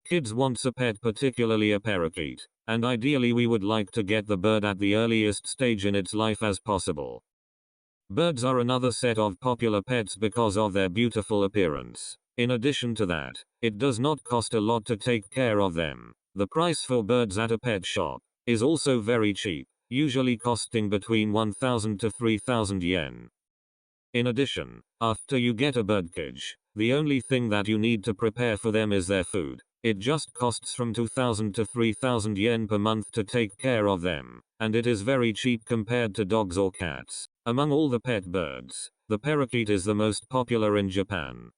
Kids wants a pet, particularly a parakeet, and ideally we would like to get the bird at the earliest stage in its life as possible. Birds are another set of popular pets because of their beautiful appearance. In addition to that, it does not cost a lot to take care of them. The price for birds at a pet shop is also very cheap, usually costing between 1,000 to 3,000 yen. In addition, after you get a birdcage, the only thing that you need to prepare for them is their food. It just costs from 2,000 to 3,000 yen per month to take care of them, and it is very cheap compared to dogs or cats. Among all the pet birds, the parakeet is the most popular in Japan.